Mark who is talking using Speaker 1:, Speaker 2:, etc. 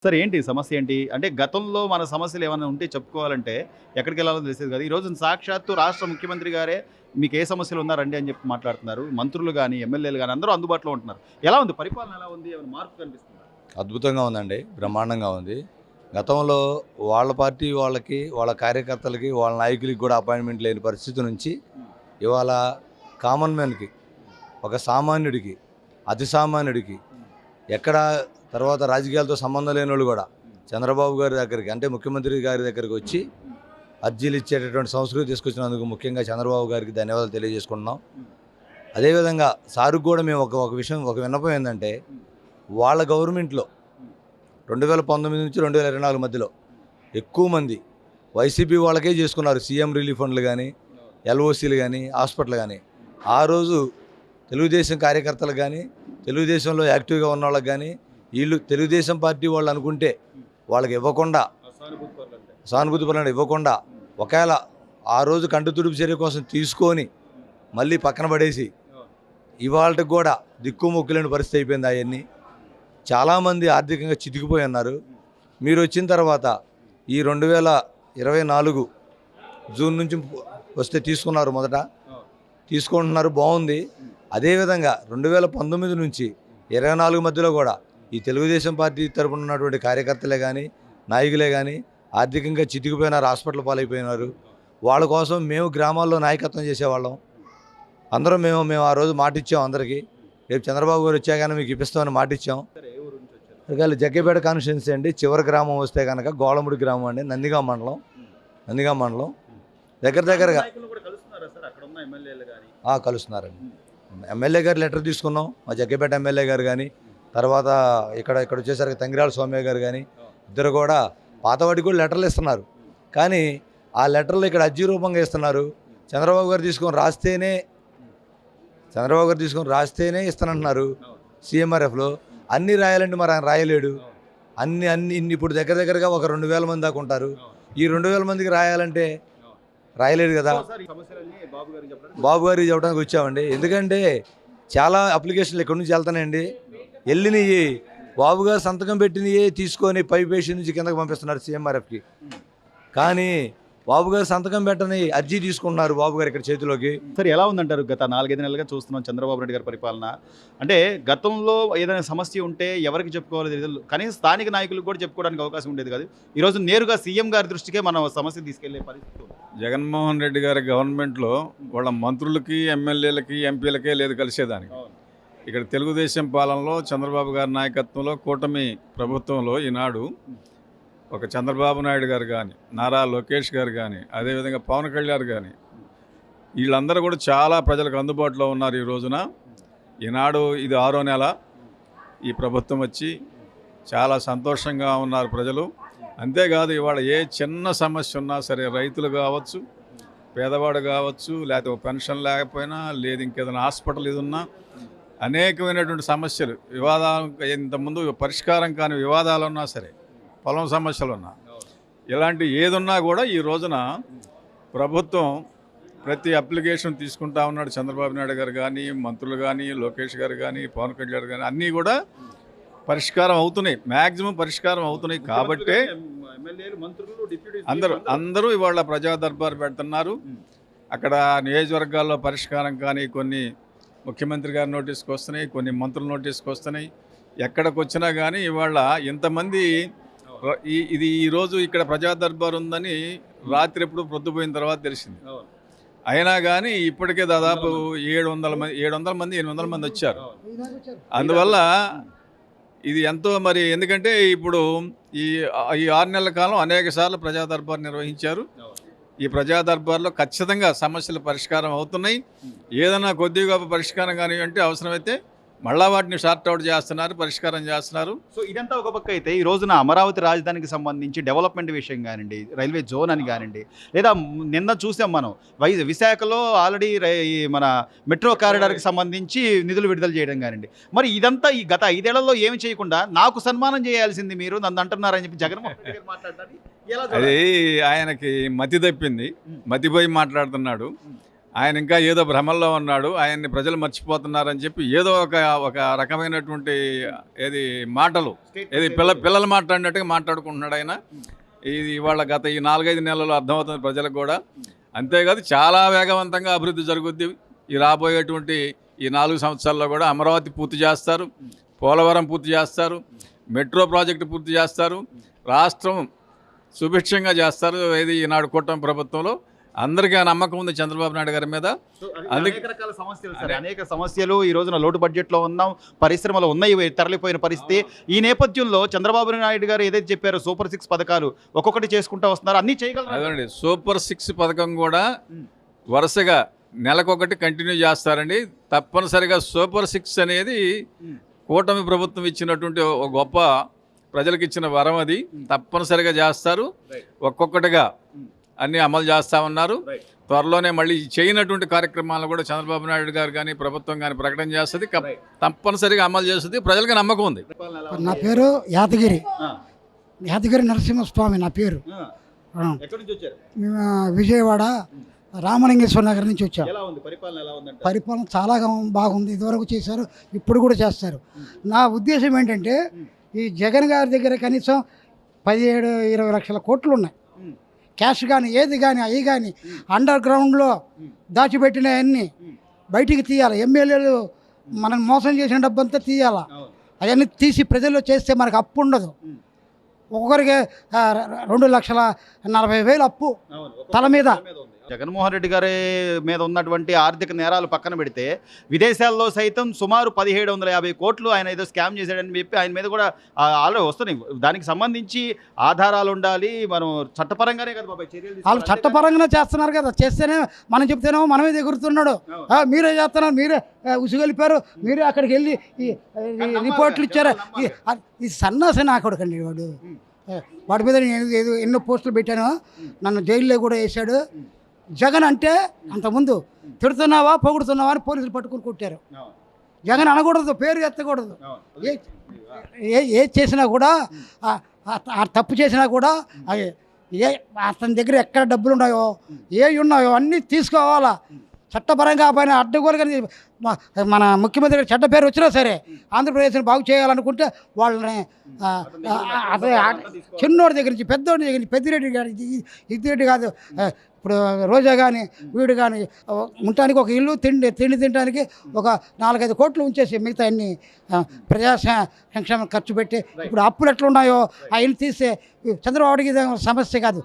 Speaker 1: Sir ఏంటి సమస్య ఏంటి? అంటే గతంలో మన సమస్యలు ఏమైనా ఉంటే చెప్పుకోవాలంటే ఎక్కడికెళ్ళాలో తెలిసేది కాదు. ఈరోజు సాక్షాత్తు రాష్ట్ర ముఖ్యమంత్రి గారే మీకు ఏ సమస్యలు ఉన్నా రండి అని చెప్పి మాట్లాడుతున్నారు. మంత్రులు గాని, ఎమ్మెల్యేలు గాని అందరూ అందుబాటులో ఉంటున్నారు. ఎలా ఉంది? పరిపాలన ఎలా ఉంది? ఏమైనా మార్పు కనిపిస్తుందా?
Speaker 2: అద్భుతంగా ఉందండి. బ్రహ్మాండంగా ఉంది. గతంలో వాళ్ళ పార్టీ వాళ్ళకి, వాళ్ళ కార్యకర్తలకి, వాళ్ళ నాయకులకి కూడా అపాయింట్మెంట్ లేని పరిస్థితి నుంచి ఇవాళ కామన్ మ్యాన్‌కి, ఒక సామాన్యుడికి, అతి సామాన్యుడికి, ఎక్కడ తర్వాత రాజకీయాలతో సంబంధం లేనోళ్ళు కూడా చంద్రబాబు గారి దగ్గరికి, అంటే ముఖ్యమంత్రి గారి దగ్గరికి వచ్చి అర్జీలు ఇచ్చేటటువంటి సంస్కృతి తీసుకొచ్చినందుకు ముఖ్యంగా చంద్రబాబు గారికి ధన్యవాదాలు తెలియజేసుకుంటున్నాం. అదేవిధంగా సార్‌కి కూడా మేము ఒక విషయం, ఒక విన్నపం ఏందంటే, వాళ్ళ గవర్నమెంట్‌లో 2019 నుంచి 2024 మధ్యలో ఎక్కువ మంది వైసీపీ వాళ్ళకే చేసుకున్నారు. సీఎం రిలీఫ్ ఫండ్లు కానీ, ఎల్ఓసీలు కానీ, హాస్పిటల్ కానీ. ఆ రోజు తెలుగుదేశం కార్యకర్తలకు కానీ, తెలుగుదేశంలో యాక్టివ్గా ఉన్న వాళ్ళకి కానీ, వీళ్ళు తెలుగుదేశం పార్టీ వాళ్ళు అనుకుంటే వాళ్ళకి ఇవ్వకుండా, సానుభూతి పరులను ఇవ్వకుండా, ఒకవేళ ఆ రోజు కంటి తుడుపు చర్య కోసం తీసుకొని మళ్ళీ పక్కన పడేసి ఇవాళకి కూడా దిక్కుమొక్కులేని పరిస్థితి అయిపోయింది. అవన్నీ చాలామంది ఆర్థికంగా చితికిపోయి ఉన్నారు. మీరు వచ్చిన తర్వాత ఈ 2024 జూన్ నుంచి వస్తే తీసుకున్నారు, మొదట తీసుకుంటున్నారు, బాగుంది. అదేవిధంగా 2019 నుంచి 24 మధ్యలో కూడా ఈ తెలుగుదేశం పార్టీ తరపున ఉన్నటువంటి కార్యకర్తలే కానీ, నాయకులే కానీ ఆర్థికంగా చితికిపోయినారు, హాస్పిటల్ పాలైపోయినారు. వాళ్ళ కోసం మేము గ్రామాల్లో నాయకత్వం చేసేవాళ్ళం. అందరం మేము ఆ రోజు మాట ఇచ్చాం అందరికీ. రేపు చంద్రబాబు గారు వచ్చాగానే మీకు ఇప్పిస్తామని మాట ఇచ్చాం. ఇవాళ జగ్గేపేట కాన్స్టిట్యున్సీ అండి. చివరి గ్రామం వస్తే కనుక గోళముడి గ్రామం అండి, నందిగాం మండలం దగ్గరగా కలుస్తున్నారండి. ఎమ్మెల్యే గారు లెటర్ తీసుకున్నాం, మా జగ్గేపేట ఎమ్మెల్యే గారు కానీ, తర్వాత ఇక్కడ వచ్చేసరికి తంగిరాల సౌమ్య గారు కానీ, ఇద్దరు కూడా పాతవాడికి కూడా లెటర్లు ఇస్తున్నారు. కానీ ఆ లెటర్లు ఇక్కడ అర్జీ రూపంగా ఇస్తున్నారు. చంద్రబాబు గారు తీసుకొని రాస్తేనే ఇస్తానంటున్నారు. సీఎంఆర్ఎఫ్లో అన్నీ రాయాలంటే మరి ఆయన రాయలేడు. అన్ని ఇప్పుడు దగ్గరగా ఒక 2000 మంది దాకా ఉంటారు. ఈ 2000 మందికి రాయాలంటే రాయలేడు కదా. బాబు గారికి చెప్పడానికి వచ్చామండి. ఎందుకంటే చాలా అప్లికేషన్లు ఇక్కడ నుంచి వెళ్తానండి, వెళ్ళినవి బాబు గారు సంతకం పెట్టినవి తీసుకొని పై పేషి నుంచి కిందకి పంపిస్తున్నారు సీఎంఆర్ఎఫ్కి. కానీ బాబు గారు సంతకం పెట్టని అర్జీ తీసుకుంటున్నారు బాబు గారు ఇక్కడ చేతిలోకి.
Speaker 1: సరే ఎలా ఉందంటారు? గత 4-5 నెలలుగా చూస్తున్నాం చంద్రబాబు నాయుడు గారి పరిపాలన. అంటే గతంలో ఏదైనా సమస్య ఉంటే ఎవరికి చెప్పుకోవాలో తెలియదు, కనీసం స్థానిక నాయకులకు కూడా చెప్పుకోవడానికి అవకాశం ఉండేది కాదు. ఈరోజు నేరుగా సీఎం గారి దృష్టికే మనం సమస్య తీసుకెళ్లే పరిస్థితి.
Speaker 3: జగన్మోహన్ రెడ్డి గారి గవర్నమెంట్లో వాళ్ళ మంత్రులకి, ఎమ్మెల్యేలకి, ఎంపీలకే లేదు కలిసేదానికి. ఇక్కడ తెలుగుదేశం పాలనలో చంద్రబాబు గారి నాయకత్వంలో కూటమి ప్రభుత్వంలో ఈనాడు ఒక చంద్రబాబు నాయుడు గారు కానీ, నారా లోకేష్ గారు కానీ, అదేవిధంగా పవన్ కళ్యాణ్ కానీ, వీళ్ళందరూ కూడా చాలా ప్రజలకు అందుబాటులో ఉన్నారు. ఈ రోజున ఈనాడు ఇది 6వ నెల ఈ ప్రభుత్వం వచ్చి, చాలా సంతోషంగా ఉన్నారు ప్రజలు. అంతేకాదు ఇవాళ ఏ చిన్న సమస్య ఉన్నా సరే, రైతులు కావచ్చు, పేదవాడు కావచ్చు, లేకపోతే పెన్షన్ లేకపోయినా, లేదు ఇంకేదైనా హాస్పిటల్ ఇది ఉన్నా, అనేకమైనటువంటి సమస్యలు, వివాదాలు, ఇంతకుముందు పరిష్కారం కాని వివాదాలు ఉన్నా సరే, పొలం సమస్యలు ఉన్నా, ఇలాంటి ఏదున్నా కూడా ఈ రోజున ప్రభుత్వం ప్రతి అప్లికేషన్ తీసుకుంటా ఉన్నాడు. చంద్రబాబు నాయుడు గారు కానీ, మంత్రులు కానీ, లోకేష్ గారు కానీ, పవన్ కళ్యాణ్ కానీ, అన్నీ కూడా పరిష్కారం అవుతున్నాయి, మ్యాక్సిమం పరిష్కారం అవుతున్నాయి. కాబట్టే అందరూ ఇవాళ ప్రజా దర్బారు పెడుతున్నారు. అక్కడ నియోజకవర్గాల్లో పరిష్కారం కానీ కొన్ని ముఖ్యమంత్రి గారి నోటీస్కి వస్తున్నాయి, కొన్ని మంత్రుల నోటీస్కి వస్తున్నాయి. ఎక్కడికి వచ్చినా కానీ ఇవాళ ఇంతమంది ఇది ఈరోజు ఇక్కడ ప్రజా దర్బార్ ఉందని రాత్రి ఎప్పుడు పొద్దుపోయిన తర్వాత తెలిసింది. అయినా కానీ ఇప్పటికే దాదాపు 700 మంది 800 మంది వచ్చారు. అందువల్ల ఇది ఎంతో మరి, ఎందుకంటే ఇప్పుడు ఈ 6 నెలల కాలం అనేక సార్లు ప్రజా దర్బార్ నిర్వహించారు. ఈ ప్రజా దర్బార్లో ఖచ్చితంగా సమస్యలు పరిష్కారం అవుతున్నాయి. ఏదైనా కొద్దిగా పరిష్కారం కానీ అంటే అవసరమైతే మళ్ళా వాటిని షార్ట్ అవుట్ చేస్తున్నారు, పరిష్కారం చేస్తున్నారు.
Speaker 1: సో ఇదంతా ఒక పక్క అయితే, ఈ రోజున అమరావతి రాజధానికి సంబంధించి డెవలప్మెంట్ విషయం కానివ్వండి, రైల్వే జోన్ అని కానివ్వండి, లేదా నిన్న చూసాం మనం విశాఖలో ఆల్రెడీ మన మెట్రో కారిడార్కి సంబంధించి నిధులు విడుదల చేయడం కానివ్వండి. మరి ఇదంతా ఈ గత 5 ఏళ్లలో ఏమి చేయకుండా నాకు సన్మానం చేయాల్సింది మీరు నన్ను అంటున్నారని చెప్పి జగన్మోహన్ రెడ్డి గారు మాట్లాడారు.
Speaker 3: అది ఆయనకి మతి తప్పింది, మతిపోయి మాట్లాడుతున్నాడు. ఆయన ఇంకా ఏదో భ్రమల్లో ఉన్నాడు, ఆయన్ని ప్రజలు మర్చిపోతున్నారని చెప్పి ఏదో ఒక రకమైనటువంటి ఏది మాటలు ఏది పిల్లలు మాట్లాడినట్టుగా మాట్లాడుకుంటున్నాడు ఆయన. ఇది ఇవాళ గత ఈ 4-5 నెలల్లో అర్థమవుతుంది ప్రజలకు కూడా. అంతేకాదు చాలా వేగవంతంగా అభివృద్ధి జరుగుద్ది. ఈ రాబోయేటువంటి ఈ 4 సంవత్సరాల్లో కూడా అమరావతి పూర్తి చేస్తారు, పోలవరం పూర్తి చేస్తారు, మెట్రో ప్రాజెక్టు పూర్తి చేస్తారు, రాష్ట్రం సుభిక్షంగా చేస్తారు. ఏది ఈనాడు కూటమి ప్రభుత్వంలో అందరికీ ఆ నమ్మకం ఉంది చంద్రబాబు నాయుడు గారి మీద.
Speaker 1: అనేక రకాల సమస్యలు సార్, అనేక సమస్యలు ఈ రోజున లోటు బడ్జెట్లో ఉన్నాం, పరిశ్రమలు ఉన్నాయి తరలిపోయిన పరిస్థితి. ఈ నేపథ్యంలో చంద్రబాబు నాయుడు గారు ఏదైతే చెప్పారో సూపర్ 6 పథకాలు ఒక్కొక్కటి చేసుకుంటూ వస్తున్నారు, అన్నీ చేయగలరు.
Speaker 3: అదండి సూపర్ 6 పథకం కూడా వరుసగా నెలకొకటి కంటిన్యూ చేస్తారండి. తప్పనిసరిగా సూపర్ 6 అనేది కూటమి ప్రభుత్వం ఇచ్చినటువంటి ఒక గొప్ప ప్రజలకు ఇచ్చిన వరం. అది తప్పనిసరిగా చేస్తారు. ఒక్కొక్కటిగా అన్నీ అమలు చేస్తూ ఉన్నారు. త్వరలోనే మళ్ళీ చేయనటువంటి కార్యక్రమాలను కూడా చంద్రబాబు నాయుడు గారు కానీ ప్రభుత్వం కానీ ప్రకటన చేస్తుంది, తప్పనిసరిగా అమలు చేస్తుంది. ప్రజలకి నమ్మకం ఉంది.
Speaker 4: నా పేరు యాదగిరి నరసింహస్వామి నా పేరు. మేము విజయవాడ రామలింగేశ్వర నగర్ నుంచి వచ్చాం. పరిపాలన చాలా బాగుంది. ఇదివరకు చేశారు, ఇప్పుడు కూడా చేస్తారు. నా ఉద్దేశం ఏంటంటే ఈ జగన్ గారి దగ్గర కనీసం 17-20 లక్షల కోట్లు ఉన్నాయి. క్యాష్ కానీ ఏది కానీ అవి కానీ అండర్ గ్రౌండ్లో దాచిపెట్టినవన్నీ బయటికి తీయాలి. ఎమ్మెల్యేలు మనం మోసం చేసిన డబ్బంతా తీయాలా. అవన్నీ తీసి ప్రజల్లో చేస్తే మనకు అప్పు ఉండదు. ఒక్కొక్కరికి 2,40,000 అప్పు తల మీద.
Speaker 1: జగన్మోహన్ రెడ్డి గారి మీద ఉన్నటువంటి ఆర్థిక నేరాలు పక్కన పెడితే విదేశాల్లో సైతం సుమారు 1750 కోట్లు ఆయన ఏదో స్కామ్ చేశాడని చెప్పి ఆయన మీద కూడా ఆల్రెడీ వస్తున్నాయి. దానికి సంబంధించి ఆధారాలు ఉండాలి. మనం చట్టపరంగానే కదా బాబాయ్ చర్యలు
Speaker 4: వాళ్ళు చట్టపరంగానే చేస్తున్నారు కదా. చేస్తేనే మనం చెప్తేనేమో మనమే ఎగురుతున్నాడు. మీరే చేస్తున్నారు, మీరే ఉసుగొలిపారు, మీరే అక్కడికి వెళ్ళి ఈ రిపోర్ట్లు ఇచ్చారు. ఈ సన్నాసి నా కొడుకండి వాడు. వాడి మీద నేను ఎన్నో పోస్టులు పెట్టాను, నన్ను జైల్లో కూడా వేశాడు. జగన్ అంటే అంతకుముందు తిడుతున్నావా పొగుడుతున్నావా అని పోలీసులు పట్టుకుని కొట్టారు. జగన్ అనకూడదు, పేరు ఎత్తకూడదు. ఏ చేసినా కూడా తప్పు చేసినా కూడా అతని దగ్గర ఎక్కడ డబ్బులు ఉన్నాయో ఉన్నాయో అన్నీ తీసుకోవాలా. చట్టపరంగా పైన అడ్డగోలుగా మన ముఖ్యమంత్రి గారు చెడ్డ పేరు వచ్చినా సరే ఆంధ్రప్రదేశ్ని బాగు చేయాలనుకుంటే వాళ్ళని అదే చిన్నోడి దగ్గర నుంచి పెద్దోడి దగ్గర నుంచి పెద్దిరెడ్డి గారి ఇద్దిరెడ్డి కాదు, ఇప్పుడు రోజా కానీ వీడు కానీ ఉండటానికి ఒక ఇల్లు తిండి తినడానికి ఒక 4-5 కోట్లు ఉంచేసి మిగతా అన్ని ప్రజా సంక్షేమం ఖర్చు పెట్టి ఇప్పుడు అప్పులు ఎట్లున్నాయో ఆ ఇల్లు తీస్తే చంద్రబాబుకి సమస్య కాదు.